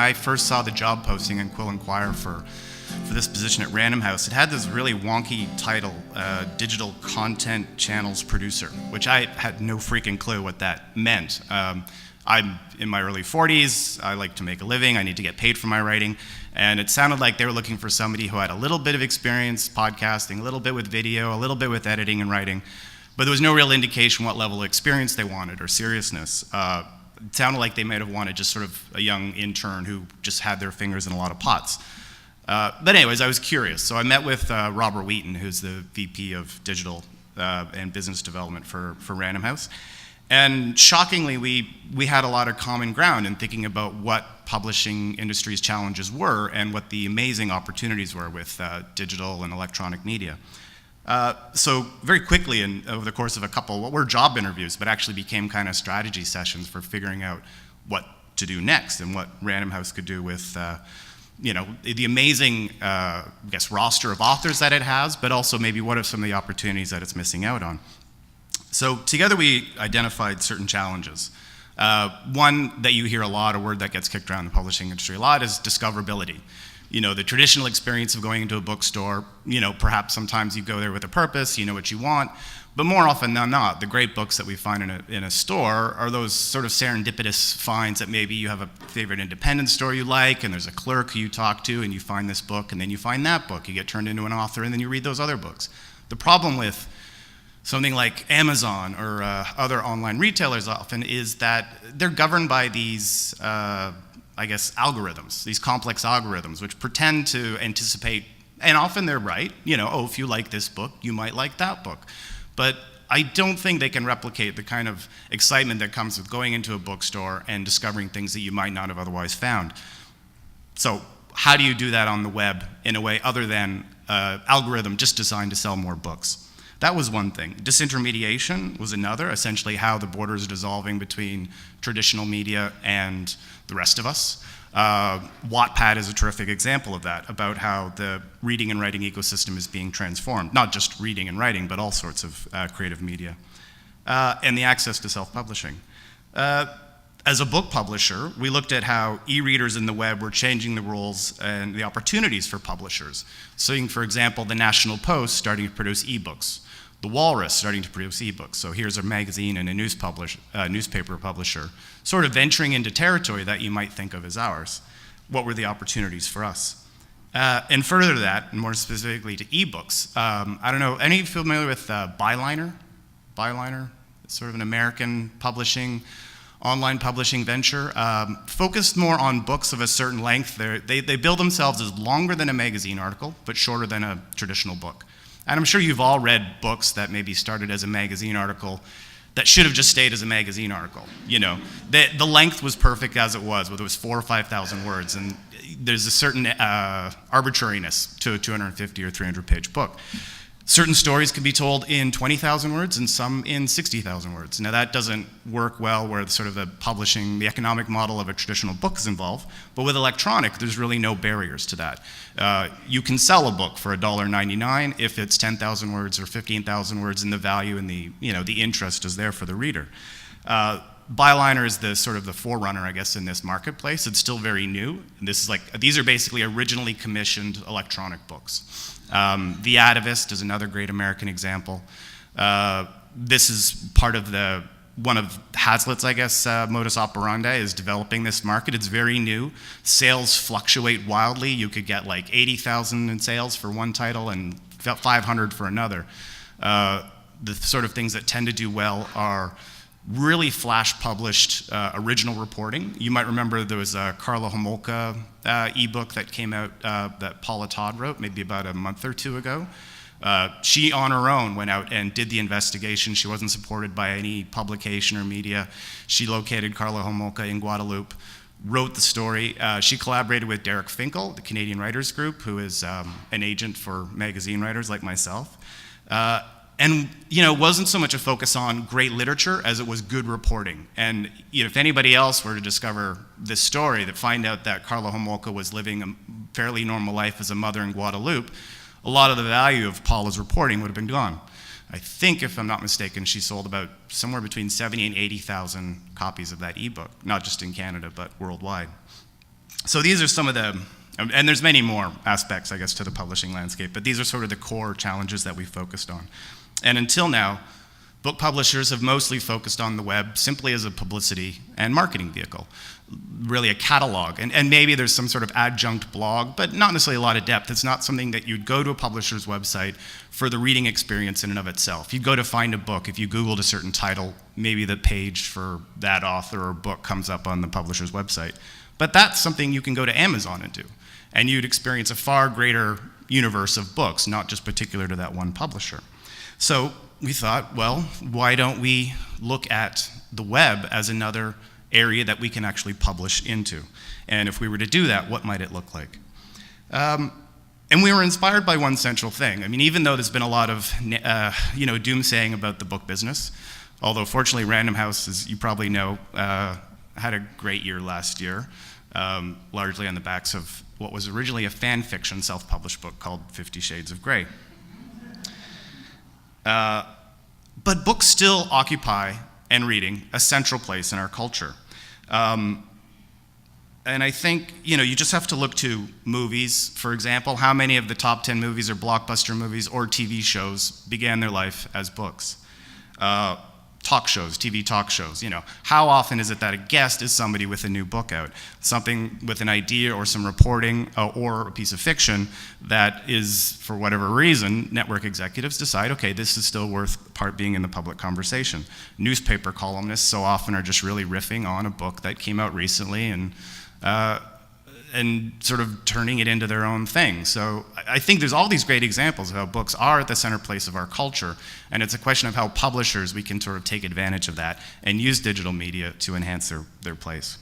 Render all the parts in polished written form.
I first saw the job posting in Quill Inquirer for this position at Random House, it had this really wonky title, Digital Content Channels Producer, which I had no freaking clue what that meant. I'm in my early 40s, I like to make a living, I need to get paid for my writing, and it sounded like they were looking for somebody who had a little bit of experience podcasting, a little bit with video, a little bit with editing and writing, but there was no real indication what level of experience they wanted or seriousness. It sounded like they might have wanted just sort of a young intern who just had their fingers in a lot of pots. But anyways, I was curious, so I met with Robert Wheaton, who's the VP of Digital and Business Development for Random House. And shockingly, we had a lot of common ground in thinking about what publishing industry's challenges were and what the amazing opportunities were with digital and electronic media. So very quickly, over the course of a couple, what were job interviews, but actually became kind of strategy sessions for figuring out what to do next and what Random House could do with the amazing, I guess, roster of authors that it has, but also maybe what are some of the opportunities that it's missing out on. So together we identified certain challenges. One that you hear a lot, a word that gets kicked around the publishing industry a lot, is discoverability. The traditional experience of going into a bookstore, perhaps sometimes you go there with a purpose, you know what you want, but more often than not, the great books that we find in a store are those sort of serendipitous finds that maybe you have a favorite independent store you like, and there's a clerk who you talk to, and you find this book, and then you find that book, you get turned into an author, and then you read those other books. The problem with something like Amazon or other online retailers often is that they're governed by these, algorithms, these complex algorithms, which pretend to anticipate, and often they're right, if you like this book, you might like that book. But I don't think they can replicate the kind of excitement that comes with going into a bookstore and discovering things that you might not have otherwise found. So how do you do that on the web in a way other than algorithm just designed to sell more books? That was one thing. Disintermediation was another, essentially how the borders are dissolving between traditional media and the rest of us. Wattpad is a terrific example of that, about how the reading and writing ecosystem is being transformed, not just reading and writing, but all sorts of creative media. And the access to self-publishing. As a book publisher, we looked at how e-readers in the web were changing the rules and the opportunities for publishers. Seeing, for example, the National Post starting to produce ebooks, the Walrus starting to produce ebooks. So here's a magazine and a newspaper publisher sort of venturing into territory that you might think of as ours. What were the opportunities for us? And further to that, and more specifically to ebooks, I don't know, any familiar with Byliner? Byliner, it's sort of an American online publishing venture, focused more on books of a certain length. They bill themselves as longer than a magazine article, but shorter than a traditional book. And I'm sure you've all read books that maybe started as a magazine article that should have just stayed as a magazine article. The length was perfect as it was, whether it was 4,000 or 5,000 words, and there's a certain arbitrariness to a 250 or 300 page book. Certain stories can be told in 20,000 words and some in 60,000 words. Now that doesn't work well where the economic model of a traditional book is involved, but with electronic, there's really no barriers to that. You can sell a book for $1.99 if it's 10,000 words or 15,000 words, and the value and the interest is there for the reader. Byliner is the forerunner, I guess, in this marketplace. It's still very new. These are basically originally commissioned electronic books. The Atavist is another great American example. This is part of one of Hazlitt's, I guess, modus operandi is developing this market. It's very new. Sales fluctuate wildly. You could get like 80,000 in sales for one title and 500 for another. The sort of things that tend to do well are really flash-published original reporting. You might remember there was a Carla Homolka ebook that came out that Paula Todd wrote maybe about a month or two ago. She, on her own, went out and did the investigation. She wasn't supported by any publication or media. She located Carla Homolka in Guadeloupe, wrote the story. She collaborated with Derek Finkel, the Canadian Writers Group, who is an agent for magazine writers like myself. And it wasn't so much a focus on great literature as it was good reporting. And if anybody else were to discover this story, that find out that Carla Homolka was living a fairly normal life as a mother in Guadeloupe, a lot of the value of Paula's reporting would have been gone. I think, if I'm not mistaken, she sold about somewhere between 70 and 80,000 copies of that ebook, not just in Canada, but worldwide. So these are some of the, and there's many more aspects, I guess, to the publishing landscape, but these are sort of the core challenges that we focused on. And until now, book publishers have mostly focused on the web simply as a publicity and marketing vehicle, really a catalog. And maybe there's some sort of adjunct blog, but not necessarily a lot of depth. It's not something that you'd go to a publisher's website for the reading experience in and of itself. You'd go to find a book. If you Googled a certain title, maybe the page for that author or book comes up on the publisher's website. But that's something you can go to Amazon and do. And you'd experience a far greater universe of books, not just particular to that one publisher. So we thought, well, why don't we look at the web as another area that we can actually publish into? And if we were to do that, what might it look like? And we were inspired by one central thing. I mean, even though there's been a lot of doomsaying about the book business, although fortunately Random House, as you probably know, had a great year last year, largely on the backs of what was originally a fan fiction self-published book called 50 Shades of Grey. But books still occupy, and reading, a central place in our culture. And I think, you just have to look to movies, for example. How many of the top 10 movies or blockbuster movies or TV shows began their life as books? Talk shows, TV talk shows, How often is it that a guest is somebody with a new book out? Something with an idea or some reporting or a piece of fiction that is, for whatever reason, network executives decide, okay, this is still worth being in the public conversation. Newspaper columnists so often are just really riffing on a book that came out recently and sort of turning it into their own thing. So I think there's all these great examples of how books are at the center place of our culture, and it's a question of how publishers, we can sort of take advantage of that and use digital media to enhance their place.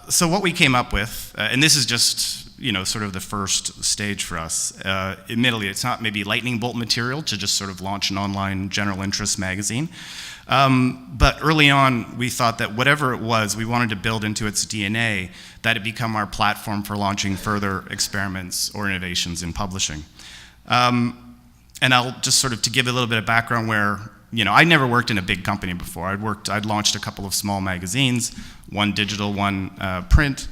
So what we came up with, and this is just sort of the first stage for us. Admittedly, it's not maybe lightning bolt material to just sort of launch an online general interest magazine. But early on, we thought that whatever it was, we wanted to build into its DNA that it become our platform for launching further experiments or innovations in publishing. And I'll just sort of to give a little bit of background where, I never worked in a big company before. I'd launched a couple of small magazines, one digital, one print.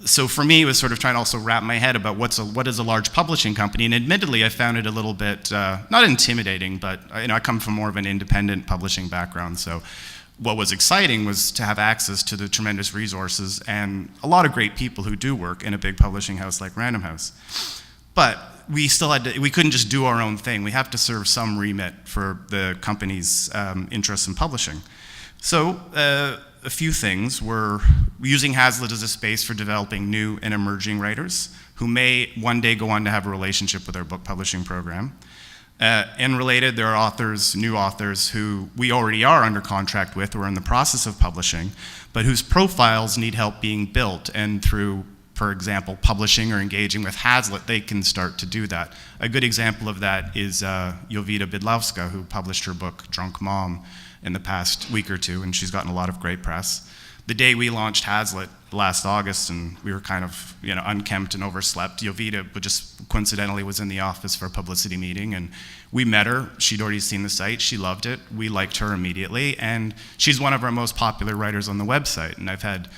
So for me, it was sort of trying to also wrap my head about what is a large publishing company, and admittedly, I found it a little bit, not intimidating, but I come from more of an independent publishing background, so what was exciting was to have access to the tremendous resources and a lot of great people who do work in a big publishing house like Random House. But we couldn't just do our own thing. We have to serve some remit for the company's interests in publishing. So a few things. We're using Hazlitt as a space for developing new and emerging writers who may one day go on to have a relationship with our book publishing program. And related, there are new authors who we already are under contract with or in the process of publishing, but whose profiles need help being built, and through, for example, publishing or engaging with Hazlitt, they can start to do that. A good example of that is Jovita Bydlowska, who published her book, Drunk Mom, in the past week or two, and she's gotten a lot of great press. The day we launched Hazlitt last August, and we were kind of unkempt and overslept, Jovita just coincidentally was in the office for a publicity meeting, and we met her. She'd already seen the site. She loved it. We liked her immediately, and she's one of our most popular writers on the website. And I've had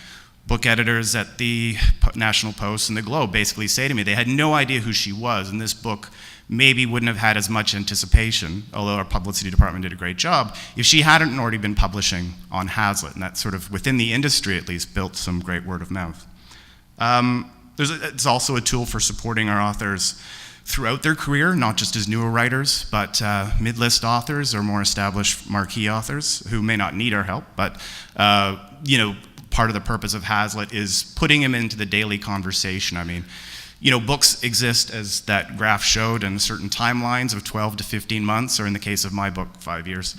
book editors at the National Post and the Globe basically say to me they had no idea who she was, and this book maybe wouldn't have had as much anticipation, although our publicity department did a great job, if she hadn't already been publishing on Hazlitt, and that sort of, within the industry at least, built some great word of mouth. It's also a tool for supporting our authors throughout their career, not just as newer writers, but mid-list authors or more established marquee authors who may not need our help, but part of the purpose of Hazlitt is putting them into the daily conversation. I mean, books exist, as that graph showed, in certain timelines of 12 to 15 months, or in the case of my book, 5 years.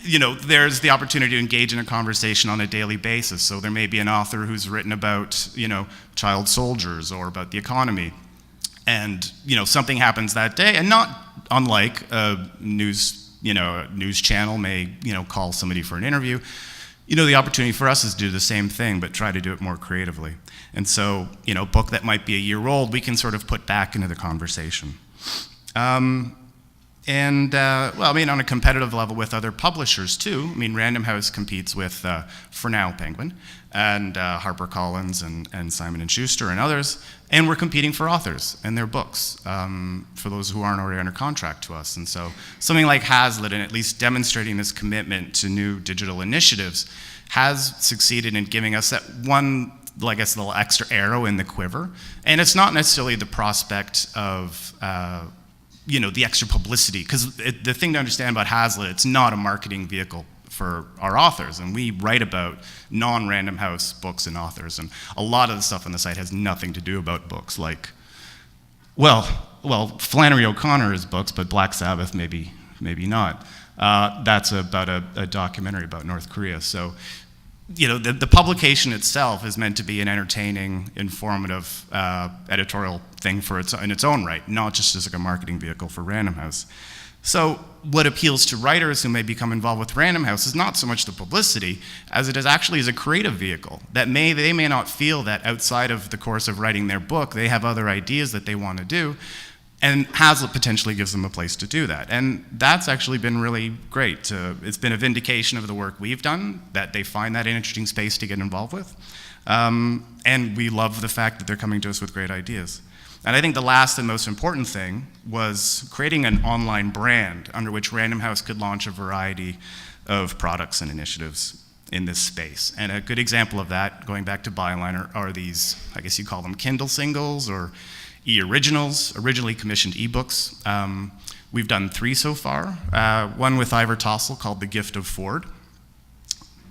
There's the opportunity to engage in a conversation on a daily basis. So there may be an author who's written about, child soldiers or about the economy. And, something happens that day, and not unlike a news channel may, call somebody for an interview. The opportunity for us is to do the same thing, but try to do it more creatively. And so, a book that might be a year old, we can sort of put back into the conversation. And, well, I mean, on a competitive level with other publishers, too. I mean, Random House competes with, for now, Penguin, and HarperCollins, and Simon & Schuster, and others. And we're competing for authors and their books, for those who aren't already under contract to us. And so something like Hazlitt, and at least demonstrating this commitment to new digital initiatives, has succeeded in giving us that one, I guess, little extra arrow in the quiver. And it's not necessarily the prospect of, the extra publicity, because the thing to understand about Hazlitt, it's not a marketing vehicle for our authors, and we write about non-Random House books and authors, and a lot of the stuff on the site has nothing to do about books, like, well, Flannery O'Connor is books, but Black Sabbath maybe not. That's about a documentary about North Korea. So, the publication itself is meant to be an entertaining, informative editorial thing in its own right, not just as like a marketing vehicle for Random House. So what appeals to writers who may become involved with Random House is not so much the publicity as it is actually as a creative vehicle that they may not feel that outside of the course of writing their book, they have other ideas that they want to do. And Hazlitt potentially gives them a place to do that. And that's actually been really great. It's been a vindication of the work we've done, that they find that an interesting space to get involved with. And we love the fact that they're coming to us with great ideas. And I think the last and most important thing was creating an online brand under which Random House could launch a variety of products and initiatives in this space. And a good example of that, going back to Byliner, are these, I guess you call them Kindle singles or e-originals, originally commissioned ebooks. We've done 3 so far. One with Ivor Tossell called The Gift of Ford,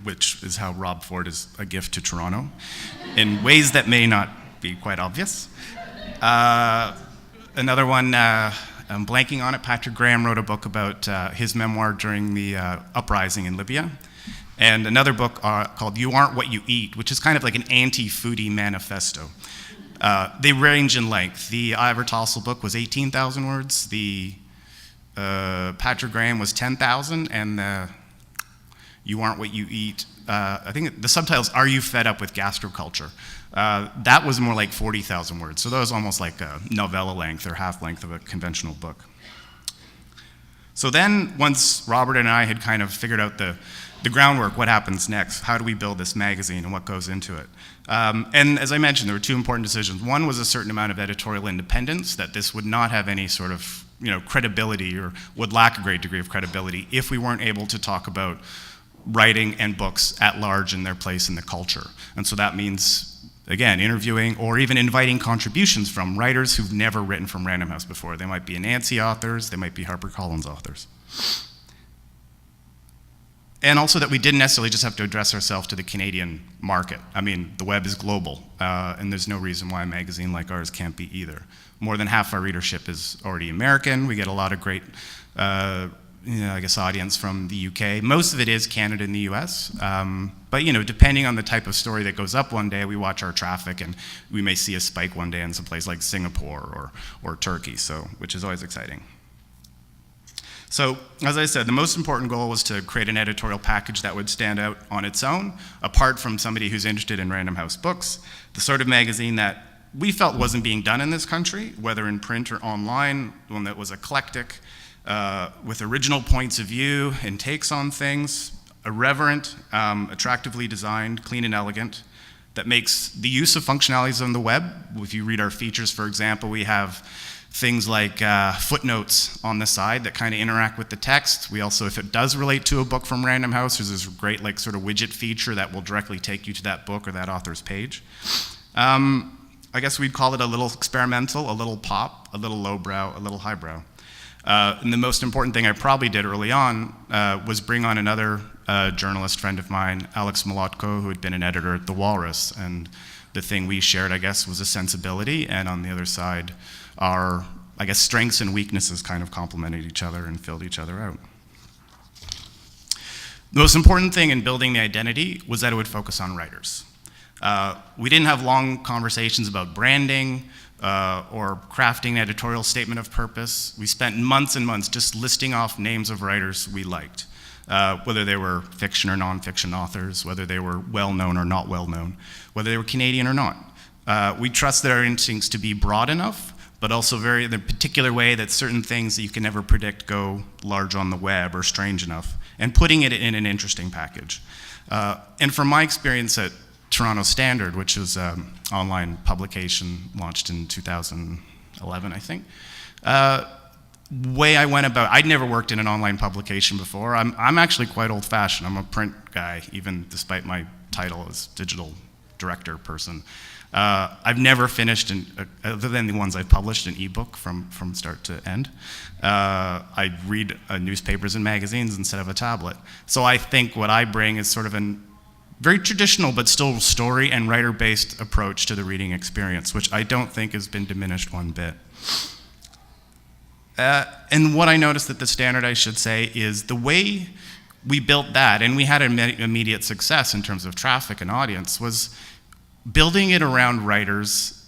which is how Rob Ford is a gift to Toronto, in ways that may not be quite obvious. Another one, I'm blanking on it, Patrick Graham wrote a book about his memoir during the uprising in Libya. And another book called You Aren't What You Eat, which is kind of like an anti-foodie manifesto. They range in length. The Ivor Tossell book was 18,000 words. The Patrick Graham was 10,000, and the You Aren't What You Eat, I think the subtitle's Are You Fed Up with Gastroculture? That was more like 40,000 words. So that was almost like a novella length or half length of a conventional book. So then, once Robert and I had kind of figured out the groundwork, what happens next? How do we build this magazine and what goes into it? And as I mentioned, there were 2 important decisions. One was a certain amount of editorial independence, that this would not have any sort of credibility, or would lack a great degree of credibility if we weren't able to talk about writing and books at large and their place in the culture. And so that means, again, interviewing or even inviting contributions from writers who've never written from Random House before. They might be Anansi authors, they might be HarperCollins authors. And also that we didn't necessarily just have to address ourselves to the Canadian market. I mean, the web is global, and there's no reason why a magazine like ours can't be either. More than half our readership is already American. We get a lot of great audience from the UK. Most of it is Canada and the US. But depending on the type of story that goes up one day, we watch our traffic, and we may see a spike one day in some place like Singapore or Turkey, which is always exciting. So, as I said, the most important goal was to create an editorial package that would stand out on its own, apart from somebody who's interested in Random House books, the sort of magazine that we felt wasn't being done in this country, whether in print or online, one that was eclectic, with original points of view and takes on things, irreverent, attractively designed, clean and elegant, that makes the use of functionalities on the web. If you read our features, for example, we have things like footnotes on the side that kind of interact with the text. We also, if it does relate to a book from Random House, there's this great sort of widget feature that will directly take you to that book or that author's page. I guess we'd call it a little experimental, a little pop, a little lowbrow, a little highbrow. And the most important thing I probably did early on was bring on another journalist friend of mine, Alex Molotko, who had been an editor at The Walrus. And the thing we shared, I guess, was a sensibility, and on the other side, our, strengths and weaknesses kind of complemented each other and filled each other out. The most important thing in building the identity was that it would focus on writers. We didn't have long conversations about branding or crafting an editorial statement of purpose. We spent months and months just listing off names of writers we liked, whether they were fiction or nonfiction authors, whether they were well-known or not well-known, whether they were Canadian or not. We trusted our instincts to be broad enough, but also the particular way that certain things that you can never predict go large on the web or strange enough, and putting it in an interesting package. And from my experience at Toronto Standard, which is an online publication launched in 2011, I think, way I went about, I'd never worked in an online publication before. I'm actually quite old-fashioned. I'm a print guy, even despite my title as digital director person. I've never finished, other than the ones I've published, an ebook from start to end. I read newspapers and magazines instead of a tablet. So I think what I bring is sort of a very traditional but still story and writer-based approach to the reading experience, which I don't think has been diminished one bit. And what I noticed at the Standard, I should say, is the way we built that, and we had immediate success in terms of traffic and audience, was building it around writers.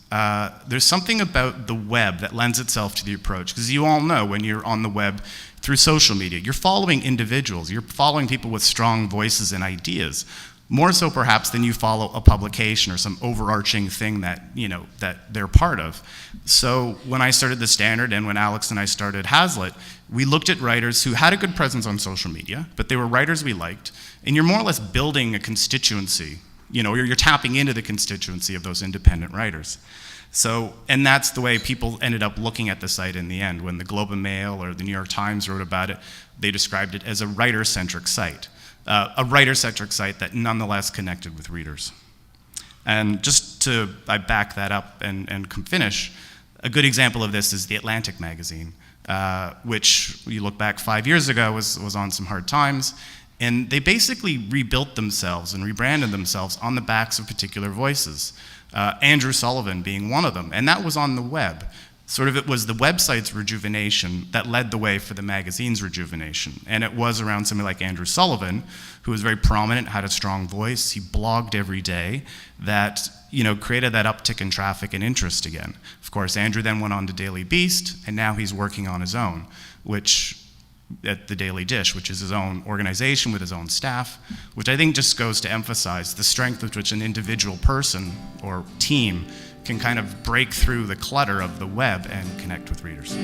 There's something about the web that lends itself to the approach, because you all know when you're on the web through social media, you're following individuals, you're following people with strong voices and ideas, more so perhaps than you follow a publication or some overarching thing that, that they're part of. So when I started the Standard and when Alex and I started Hazlitt, we looked at writers who had a good presence on social media, but they were writers we liked, and you're more or less building a constituency. You're tapping into the constituency of those independent writers. So, and that's the way people ended up looking at the site in the end. When the Globe and Mail or the New York Times wrote about it, they described it as a writer-centric site. A writer-centric site that nonetheless connected with readers. And just to back that up and finish, a good example of this is the Atlantic Magazine, which you look back 5 years ago was on some hard times, and they basically rebuilt themselves and rebranded themselves on the backs of particular voices, Andrew Sullivan being one of them, and that was on the web. It was the website's rejuvenation that led the way for the magazine's rejuvenation. And it was around somebody like Andrew Sullivan, who was very prominent, had a strong voice, he blogged every day, that created that uptick in traffic and interest again. Of course, Andrew then went on to Daily Beast, and now he's working on his own, at the Daily Dish, which is his own organization with his own staff, which I think just goes to emphasize the strength with which an individual person or team can kind of break through the clutter of the web and connect with readers.